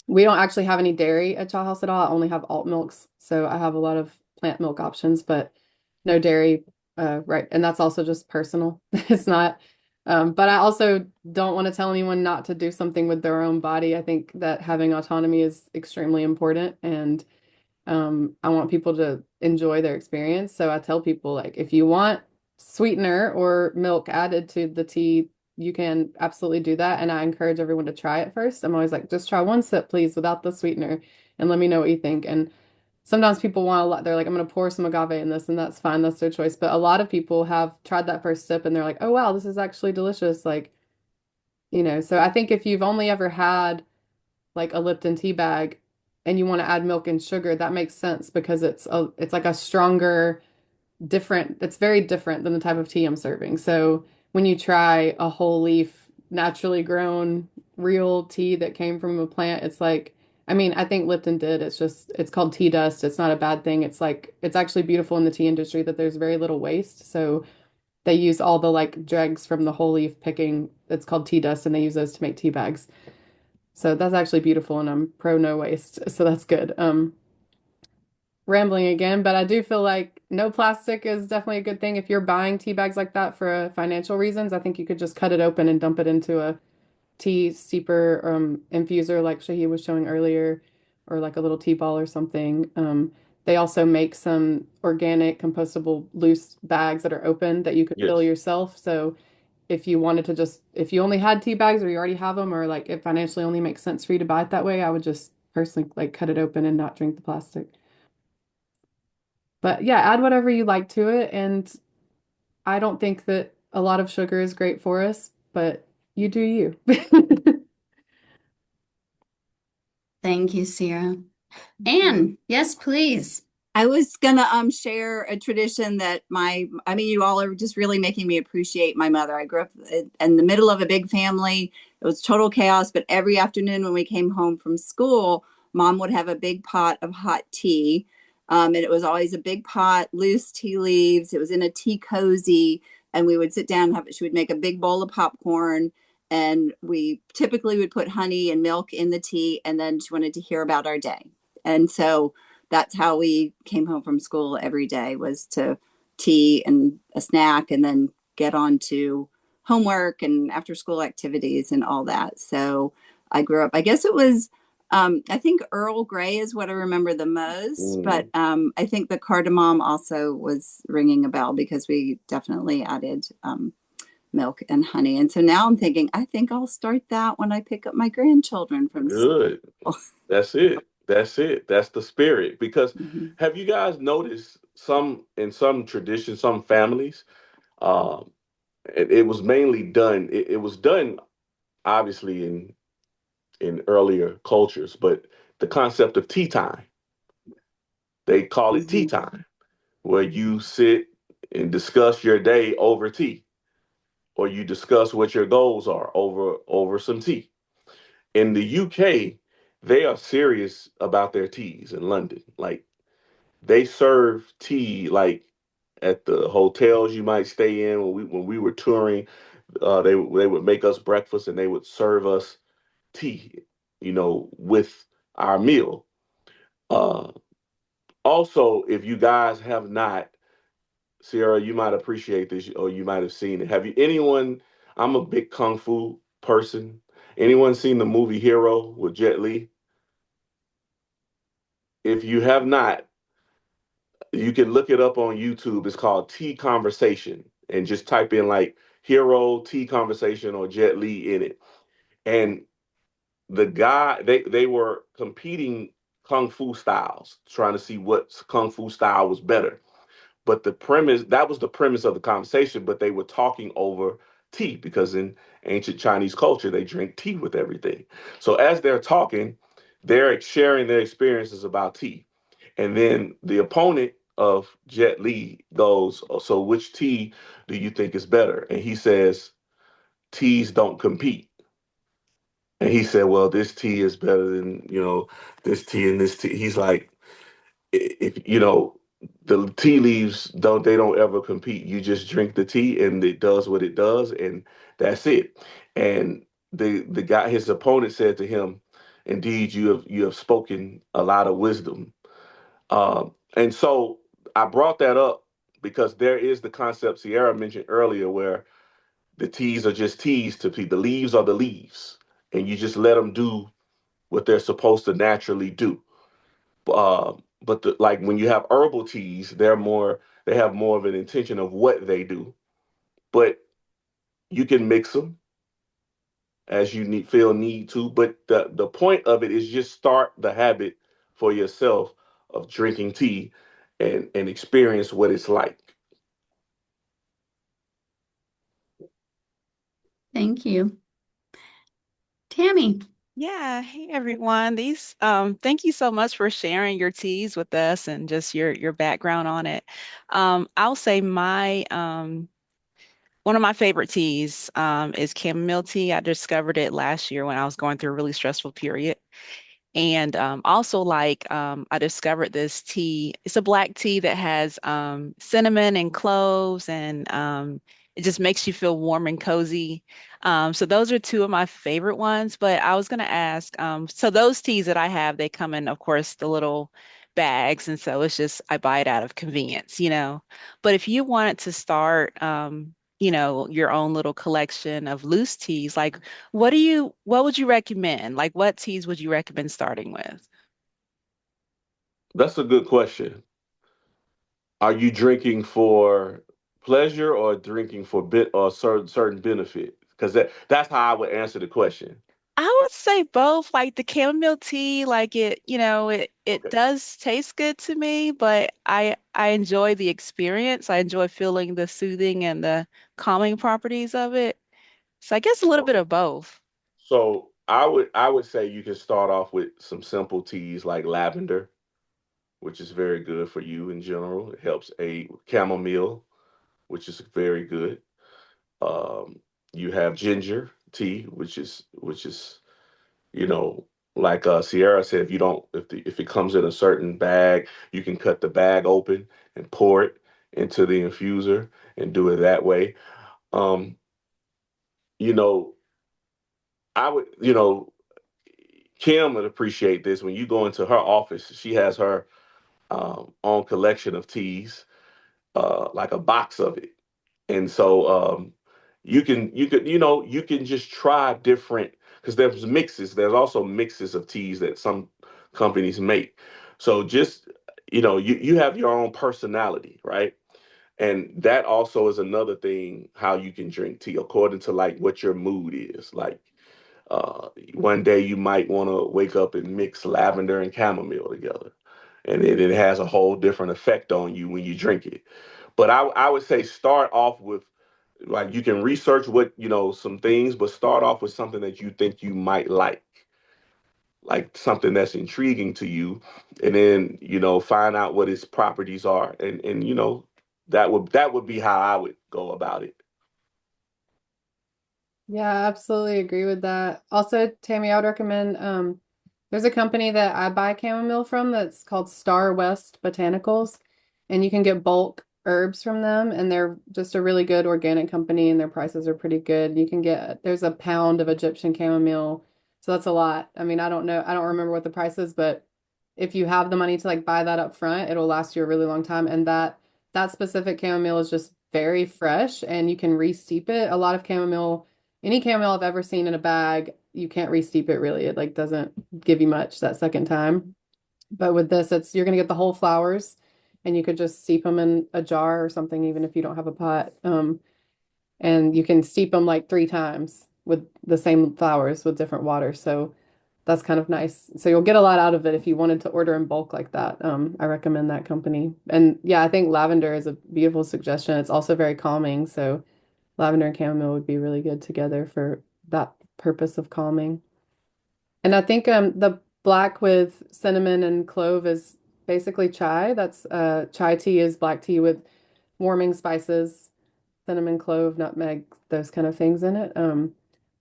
we don't actually have any dairy at Chow House at all. I only have alt milks, so I have a lot of plant milk options, but no dairy. Right, and that's also just personal. It's not. But I also don't want to tell anyone not to do something with their own body. I think that having autonomy is extremely important, and I want people to enjoy their experience. So I tell people, like, if you want sweetener or milk added to the tea, you can absolutely do that. And I encourage everyone to try it first. I'm always like, just try one sip, please, without the sweetener, and let me know what you think. And sometimes people want a lot. They're like, I'm going to pour some agave in this, and that's fine. That's their choice. But a lot of people have tried that first sip and they're like, oh, wow, this is actually delicious. Like, so I think if you've only ever had like a Lipton tea bag and you want to add milk and sugar, that makes sense because it's like a stronger, different, it's very different than the type of tea I'm serving. So when you try a whole leaf, naturally grown, real tea that came from a plant, it's like, I mean, I think Lipton did. It's called tea dust. It's not a bad thing. It's like, it's actually beautiful in the tea industry that there's very little waste. So they use all the like dregs from the whole leaf picking. It's called tea dust, and they use those to make tea bags. So that's actually beautiful, and I'm pro no waste, so that's good. Rambling again, but I do feel like no plastic is definitely a good thing. If you're buying tea bags like that for financial reasons, I think you could just cut it open and dump it into a tea steeper infuser like Shahi was showing earlier, or like a little tea ball or something. They also make some organic compostable loose bags that are open that you could fill
Yes.
yourself. So if you wanted to just, if you only had tea bags or you already have them, or like it financially only makes sense for you to buy it that way, I would just personally like cut it open and not drink the plastic. But yeah, add whatever you like to it. And I don't think that a lot of sugar is great for us, but you do you.
Thank you, Sierra. Anne, yes, please.
I was gonna share a tradition that I mean, you all are just really making me appreciate my mother. I grew up in the middle of a big family. It was total chaos, but every afternoon when we came home from school, mom would have a big pot of hot tea. And it was always a big pot, loose tea leaves. It was in a tea cozy, and we would sit down and have it. She would make a big bowl of popcorn, and we typically would put honey and milk in the tea, and then she wanted to hear about our day. And so that's how we came home from school every day, was to tea and a snack, and then get on to homework and after school activities and all that. So I grew up, I guess it was, I think Earl Grey is what I remember the most, but I think the cardamom also was ringing a bell, because we definitely added milk and honey. And so now I'm thinking, I think I'll start that when I pick up my grandchildren from
Good.
school.
That's it. That's it. That's the spirit. Because
Mhm.
have you guys noticed in some traditions, some families, um, it was mainly done. It was done obviously in earlier cultures, but the concept of tea time, they call it tea
Mhm.
time, where you sit and discuss your day over tea, or you discuss what your goals are over some tea. In the UK, they are serious about their teas in London. Like, they serve tea like at the hotels you might stay in. When we were touring, they would make us breakfast and they would serve us tea, with our meal. Uh, Also, if you guys have not, Sierra, you might appreciate this, or you might have seen it. Have you anyone? I'm a big kung fu person. Anyone seen the movie Hero with Jet Li? If you have not, you can look it up on YouTube. It's called Tea Conversation, and just type in like Hero Tea Conversation or Jet Li in it. And the guy, they were competing kung fu styles, trying to see what kung fu style was better. But that was the premise of the conversation, but they were talking over tea, because in ancient Chinese culture, they drink tea with everything. So as they're talking, they're sharing their experiences about tea. And then the opponent of Jet Li goes, "So which tea do you think is better?" And he says, "Teas don't compete." And he said, "Well, this tea is better than, this tea and this tea." He's like, if the tea leaves don't ever compete. You just drink the tea and it does what it does, and that's it. And the guy, his opponent, said to him, "Indeed, you have spoken a lot of wisdom." And so I brought that up because there is the concept Sierra mentioned earlier, where the teas are just teas to people. The leaves are the leaves, and you just let them do what they're supposed to naturally do. But like when you have herbal teas, they have more of an intention of what they do. But you can mix them as you feel need to. But the point of it is just start the habit for yourself of drinking tea, and experience what it's like.
Thank you. Tammy.
Yeah, hey everyone. Thank you so much for sharing your teas with us and just your background on it. I'll say my one of my favorite teas is chamomile tea. I discovered it last year when I was going through a really stressful period. And also, I discovered this tea. It's a black tea that has cinnamon and cloves, and it just makes you feel warm and cozy. So those are two of my favorite ones. But I was going to ask, so those teas that I have, they come in, of course, the little bags, and so it's just I buy it out of convenience. But if you wanted to start, your own little collection of loose teas, like what would you recommend? Like what teas would you recommend starting with?
That's a good question. Are you drinking pleasure or drinking for bit or certain benefit? Because that's how I would answer the question.
I would say both. Like the chamomile tea, like it
Okay.
does taste good to me, but I enjoy the experience. I enjoy feeling the soothing and the calming properties of it. So I guess a little bit
Okay.
of both.
So I would say you can start off with some simple teas like lavender, which is very good for you in general. It helps aid with chamomile, which is very good. Um, you have ginger tea, which is you know, like Sierra said, if you don't, if it comes in a certain bag, you can cut the bag open and pour it into the infuser and do it that way. Um, you know, I would, Kim would appreciate this when you go into her office. She has her own collection of teas, like a box of it. And so you can just try different because there's mixes. There's also mixes of teas that some companies make. So just you have your own personality, right? And that also is another thing how you can drink tea according to like what your mood is. Like one day you might want to wake up and mix lavender and chamomile together, and it has a whole different effect on you when you drink it. But I would say start off with like you can research what some things, but start off with something that you think you might like something that's intriguing to you, and then find out what its properties are, and that would be how I would go about it.
Yeah, I absolutely agree with that. Also, Tammy, I would recommend there's a company that I buy chamomile from that's called Star West Botanicals, and you can get bulk herbs from them, and they're just a really good organic company, and their prices are pretty good. You can get there's a pound of Egyptian chamomile, so that's a lot. I mean, I don't know, I don't remember what the price is, but if you have the money to like buy that up front, it'll last you a really long time, and that specific chamomile is just very fresh, and you can re-steep it. A lot of chamomile any chamomile I've ever seen in a bag, you can't re-steep it really. It like doesn't give you much that second time. But with this, it's you're gonna get the whole flowers and you could just steep them in a jar or something, even if you don't have a pot. And you can steep them like 3 times with the same flowers with different water. So that's kind of nice. So you'll get a lot out of it if you wanted to order in bulk like that. I recommend that company. And yeah, I think lavender is a beautiful suggestion. It's also very calming. So lavender and chamomile would be really good together for that purpose of calming. And I think the black with cinnamon and clove is basically chai. That's chai tea is black tea with warming spices, cinnamon, clove, nutmeg, those kind of things in it.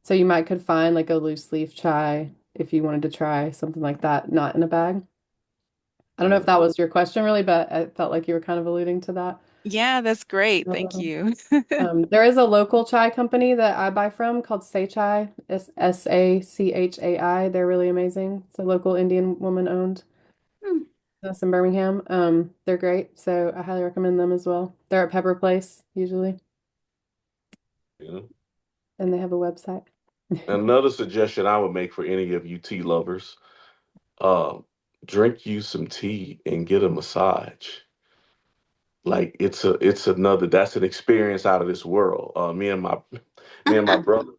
So you might could find like a loose leaf chai if you wanted to try something like that, not in a bag. I don't know if that was your question really, but I felt like you were kind of alluding to that.
Yeah, that's great. Thank
Um,
you.
there is a local chai company that I buy from called Say Chai. It's Sachai. They're really amazing. It's a local Indian woman owned.
Hmm.
That's in Birmingham. They're great, so I highly recommend them as well. They're at Pepper Place usually,
You know?
and they have a website.
Another suggestion I would make for any of you tea lovers: uh, drink you some tea and get a massage. Like it's another that's an experience out of this world. Me and my brother,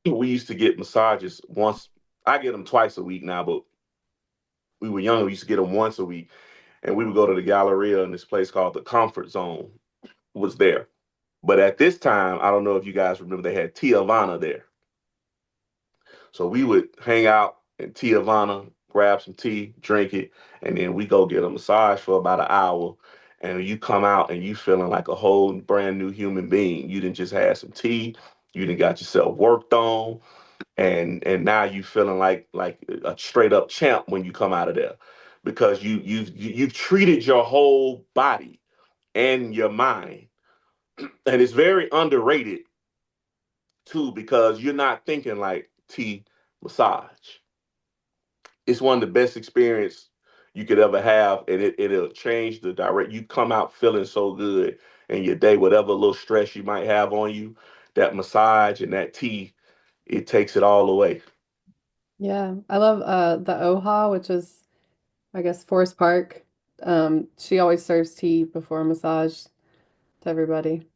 we used to get massages once. I get them twice a week now, but we were young. We used to get them once a week, and we would go to the Galleria, and this place called the Comfort Zone was there. But at this time, I don't know if you guys remember, they had Tiavana there. So we would hang out in Tiavana, grab some tea, drink it, and then we go get a massage for about an hour. And you come out and you feeling like a whole brand new human being. You didn't just have some tea, you didn't got yourself worked on, and now you feeling like a straight up champ when you come out of there because you've treated your whole body and your mind, and it's very underrated too because you're not thinking like tea massage. It's one of the best experience you could ever have, and it'll change the direct. You come out feeling so good in your day, whatever little stress you might have on you, that massage and that tea, it takes it all away.
Yeah, I love the OHA, which is I guess Forest Park. She always serves tea before a massage. to everybody.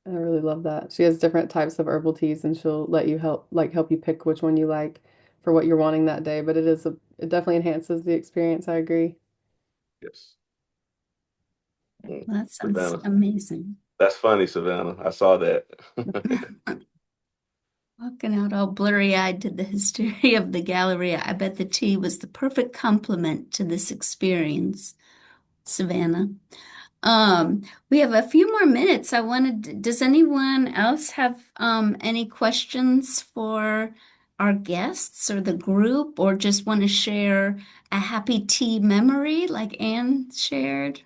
I really love that. She has different types of herbal teas and she'll let you help you pick which one you like for what you're wanting that day. But it definitely enhances the experience. I agree.
Yes. Mm.
That sounds
Savannah.
amazing.
That's funny, Savannah. I saw that.
Walking out all blurry-eyed to the hysteria of the gallery, I bet the tea was the perfect complement to this experience, Savannah. We have a few more minutes. Does anyone else have any questions for our guests or the group, or just want to share a happy tea memory like Anne shared?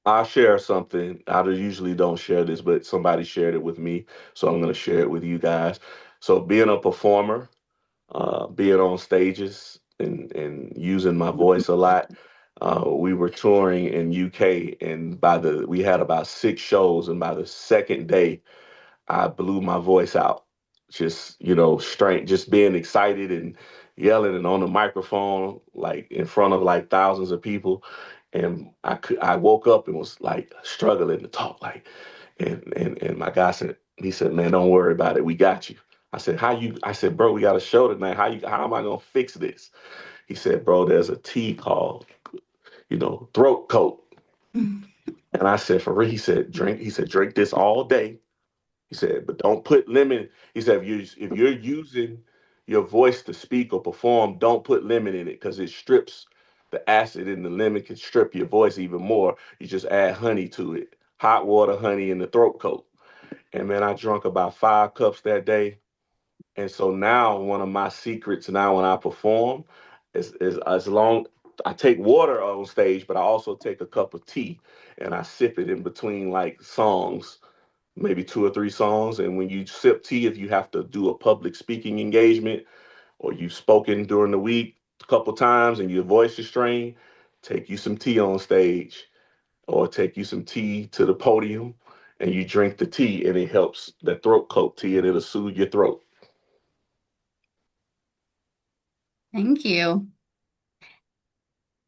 I'll share something. I usually don't share this, but somebody shared it with me, so I'm going to share it with you guys. So, being a performer, being on stages and using my voice a lot, we were touring in UK, and we had about 6 shows, and by the second day, I blew my voice out. Just, straight, just being excited and yelling and on the microphone, like in front of like thousands of people. And I woke up and was like struggling to talk, like, and my guy said, he said, man, don't worry about it. We got you. I said, bro, we got a show tonight. How am I gonna fix this? He said, bro, there's a tea called, throat coat. And I said, for real? He said, drink this all day. He said, but don't put lemon. He said, if you're using your voice to speak or perform, don't put lemon in it because it strips the acid in the lemon can strip your voice even more. You just add honey to it, hot water, honey in the throat coat. And man, I drank about 5 cups that day. And so now one of my secrets now when I perform is as long I take water on stage, but I also take a cup of tea and I sip it in between like songs, maybe 2 or 3 songs. And when you sip tea, if you have to do a public speaking engagement or you've spoken during the week a couple times and your voice is strained, take you some tea on stage or take you some tea to the podium and you drink the tea and it helps the throat coat tea and it'll soothe your throat.
Thank you.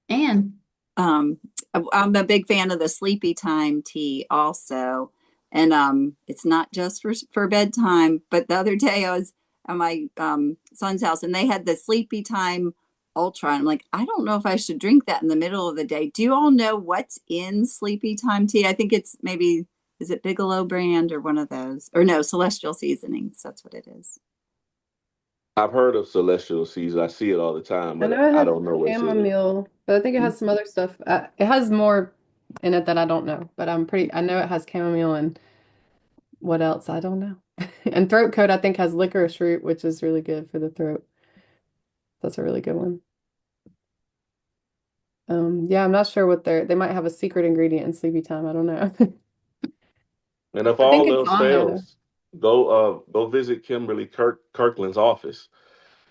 Anne.
I'm a big fan of the sleepy time tea also. And it's not just for bedtime, but the other day I was at my son's house and they had the sleepy time ultra. And I'm like, I don't know if I should drink that in the middle of the day. Do you all know what's in sleepy time tea? I think it's maybe, is it Bigelow brand or one of those? Or no, Celestial Seasonings. That's what it is.
I've heard of Celestial Seas. I see it all the time,
I
but
know it
I
has
don't know what's in it.
chamomile, but I think it has some other stuff. It has more in it that I don't know, but I know it has chamomile and what else? I don't know. And throat coat, I think, has licorice root, which is really good for the throat. That's a really good one. Yeah, I'm not sure what they might have a secret ingredient in sleepy time. I don't know.
And if
I think
all
it's
else
on there though.
fails, go visit Kimberly Kirkland's office.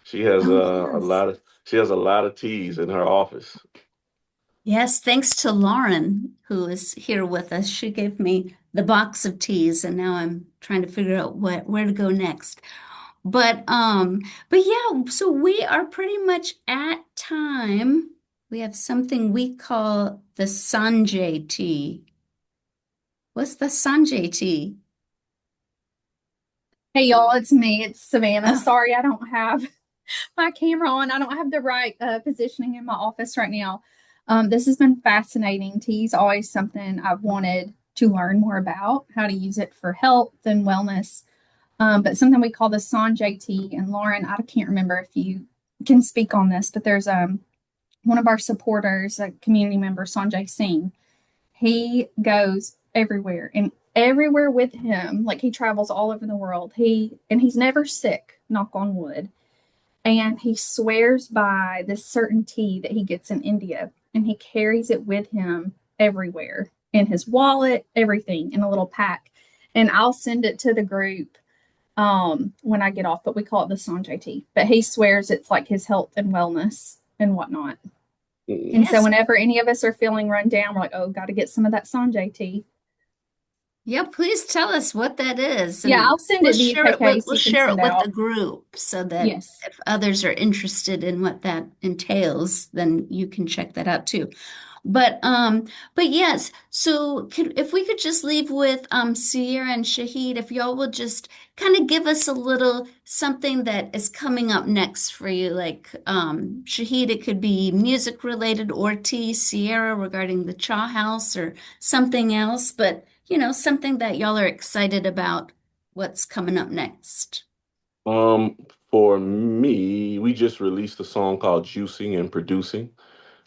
She has
Oh,
a
yes.
lot of she has a lot of teas in her office.
Yes, thanks to Lauren, who is here with us. She gave me the box of teas, and now I'm trying to figure out where to go next. But yeah, so we are pretty much at time. We have something we call the Sanjay tea. What's the Sanjay tea?
Hey y'all, it's me. It's Savannah.
Oh,
Sorry, I don't have my camera on. I don't have the right positioning in my office right now. This has been fascinating. Tea's always something I've wanted to learn more about, how to use it for health and wellness. But something we call the Sanjay tea. And Lauren, I can't remember if you can speak on this, but there's one of our supporters, a community member, Sanjay Singh. He goes everywhere and everywhere with him. Like he travels all over the world. He's never sick, knock on wood. And he swears by this certain tea that he gets in India, and he carries it with him everywhere in his wallet, everything in a little pack. And I'll send it to the group when I get off, but we call it the Sanjay tea. But he swears it's like his health and wellness and whatnot.
Mm.
And so
yes.
whenever any of us are feeling run down, we're like, oh, got to get some of that Sanjay tea.
Yeah, please tell us what that is,
Yeah,
and
I'll send it to you, KK, so
we'll
you can
share it
send
with the
out.
group so that
Yes.
if others are interested in what that entails, then you can check that out too. But yes, so if we could just leave with Sierra and Shahid, if y'all will just kind of give us a little something that is coming up next for you, like Shahid, it could be music related, or T, Sierra regarding the Chaw House or something else, but something that y'all are excited about what's coming up next.
Um, for me, we just released a song called Juicing and Producing.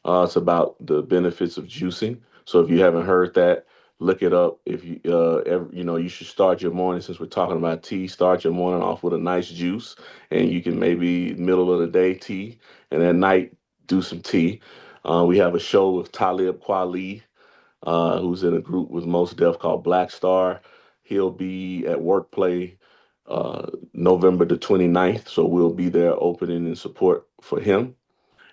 It's about the benefits of juicing. So if you haven't heard that, look it up. If you you should start your morning, since we're talking about tea, start your morning off with a nice juice, and you can maybe middle of the day tea, and at night do some tea. We have a show with Talib Kweli, who's in a group with Most Def called Black Star. He'll be at Workplay November the 29th, so we'll be there opening in support for him.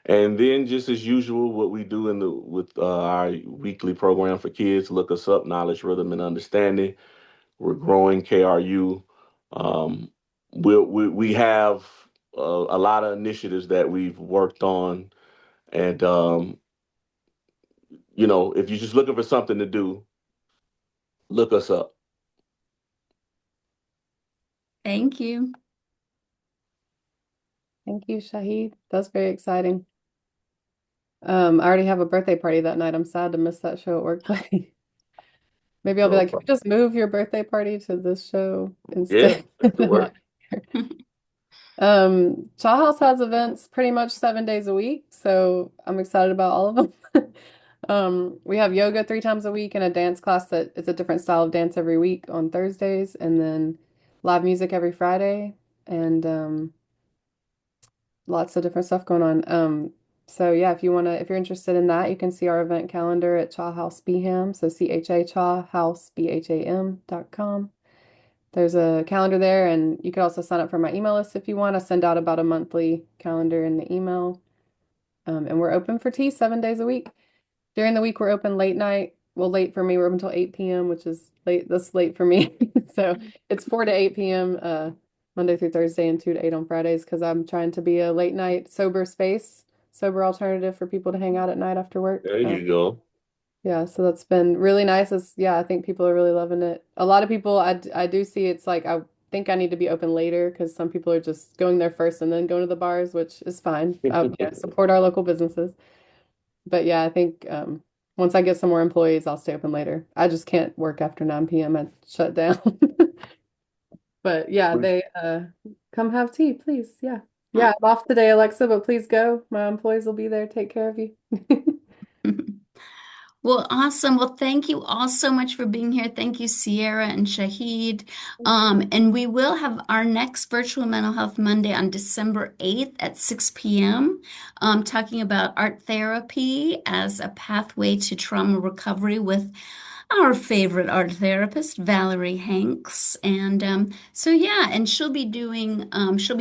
And then, just as usual, what we do in the with our weekly program for kids, look us up, Knowledge, Rhythm, and Understanding. We're growing KRU. Um, we have a lot of initiatives that we've worked on, and if you're just looking for something to do, look us up.
Thank you.
Thank you, Shahid. That's very exciting. I already have a birthday party that night. I'm sad to miss that show at Workplay. Maybe I'll be
No
like, can we
problem.
just move your birthday party to this show
Yeah,
instead?
that could work.
Chaw House has events pretty much 7 days a week, so I'm excited about all of them. We have yoga 3 times a week and a dance class that it's a different style of dance every week on Thursdays, and then live music every Friday, and lots of different stuff going on. So yeah, if you're interested in that, you can see our event calendar at Chaw House Beham, so CHA Chaw House BHAM.com. There's a calendar there, and you could also sign up for my email list if you want. I send out about a monthly calendar in the email. And we're open for tea 7 days a week. During the week, we're open late night. Well, late for me, we're open until 8 p.m., which is late. That's late for me. So it's 4 to 8 p.m. Monday through Thursday, and 2 to 8 on Fridays, because I'm trying to be a late night sober space, sober alternative for people to hang out at night after work.
There you go.
Yeah, so that's been really nice. Yeah, I think people are really loving it. A lot of people, I do see it's like, I think I need to be open later because some people are just going there first and then going to the bars, which is fine. Support our local businesses. But yeah, I think once I get some more employees, I'll stay open later. I just can't work after 9 p.m. I shut down. But yeah, they come have tea, please. Yeah. Yeah, I'm off today, Alexa, but please go. My employees will be there. Take care of you.
Well, awesome. Well, thank you all so much for being here. Thank you, Sierra and Shahid. And we will have our next Virtual Mental Health Monday on December 8th at 6 p.m., talking about art therapy as a pathway to trauma recovery with our favorite art therapist, Valerie Hanks. And yeah, and she'll be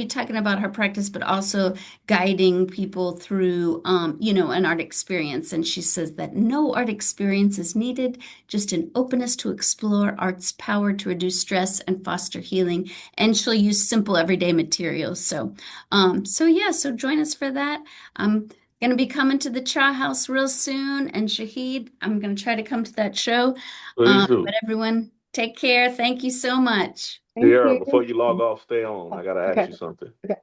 talking about her practice, but also guiding people through, an art experience. And she says that no art experience is needed, just an openness to explore art's power to reduce stress and foster healing. And she'll use simple everyday materials. So join us for that. Going to be coming to the Cha House real soon. And Shahid, I'm going to try to come to that show.
Please
But
do.
everyone, take care. Thank you so much.
Thank
Sierra,
you.
before you log off, stay on. I gotta ask
Okay.
you something.
Okay.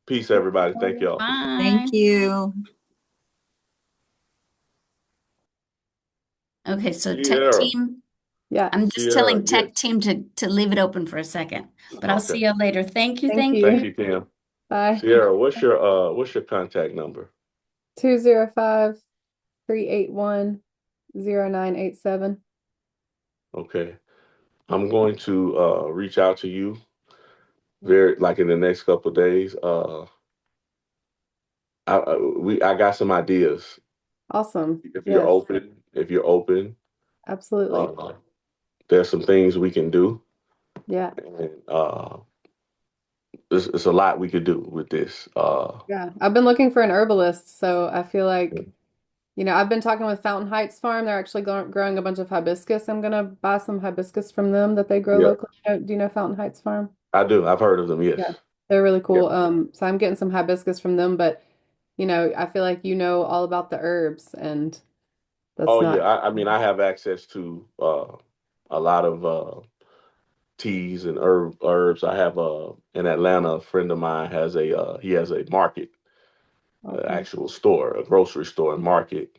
Peace, everybody. Thank y'all.
Bye.
Thank you.
Okay, so tech
Sierra.
team,
Yeah.
I'm just
Sierra,
telling
yes.
tech team to leave it open for a second. But I'll see
Okay.
you later. Thank you.
Thank
Thank
Thank
you.
you.
you, Kim.
Bye.
Sierra, what's your contact number?
205-381-0987.
Okay. I'm going to reach out to you very like in the next couple of days. I got some ideas.
Awesome.
If you're
Yes,
open, if you're open,
absolutely.
uh, there's some things we can do,
Yeah.
and it's a lot we could do with this.
Yeah. I've been looking for an herbalist, so I feel like You know, I've been talking with Fountain Heights Farm. They're actually growing a bunch of hibiscus. I'm gonna buy some hibiscus from them that they grow
Yeah,
locally. Do you know Fountain Heights Farm?
I do. I've heard of them. Yes.
Yeah, they're really
Yeah.
cool. So I'm getting some hibiscus from them, but you know, I feel like you know all about the herbs, and that's
Oh yeah.
not.
I mean, I have access to a lot of teas and herbs. I have in Atlanta, a friend of mine has he has a market,
Awesome.
actual store, a grocery store and market,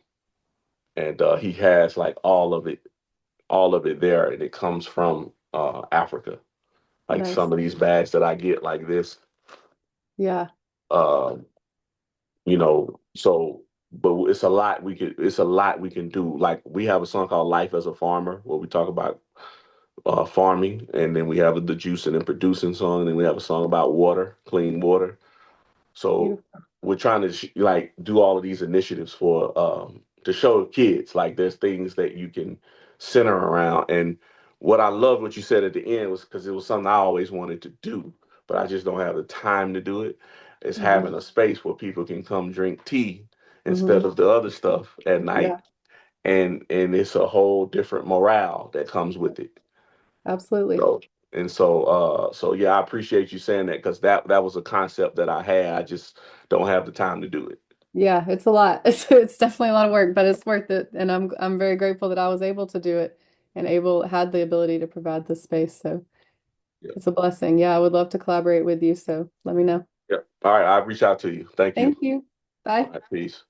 and he has like all of it there, and it comes from Africa. Like
Nice.
some of these bags that I get like this,
Yeah.
um, so but it's a lot we can do. Like we have a song called Life as a Farmer where we talk about farming, and then we have the juicing and producing song, and then we have a song about water, clean water. So
Beautiful.
we're trying to like do all of these initiatives for to show kids like there's things that you can center around. And what I love what you said at the end was because it was something I always wanted to do, but I just don't have the time to do it. Is
Hmm.
having a space where people can come drink tea instead
Hmm.
of the other stuff at
Yeah,
night, and it's a whole different morale that comes with it.
absolutely.
So so yeah, I appreciate you saying that because that was a concept that I had. I just don't have the time to do it.
Yeah, it's a lot. It's definitely a lot of work, but it's worth it. And I'm very grateful that I was able to do it and had the ability to provide this space. So
Yeah.
it's a blessing. Yeah, I would love to collaborate with you. So let me know.
Yeah. All right, I'll reach out to you. Thank you.
Thank you.
All
Bye.
right, peace.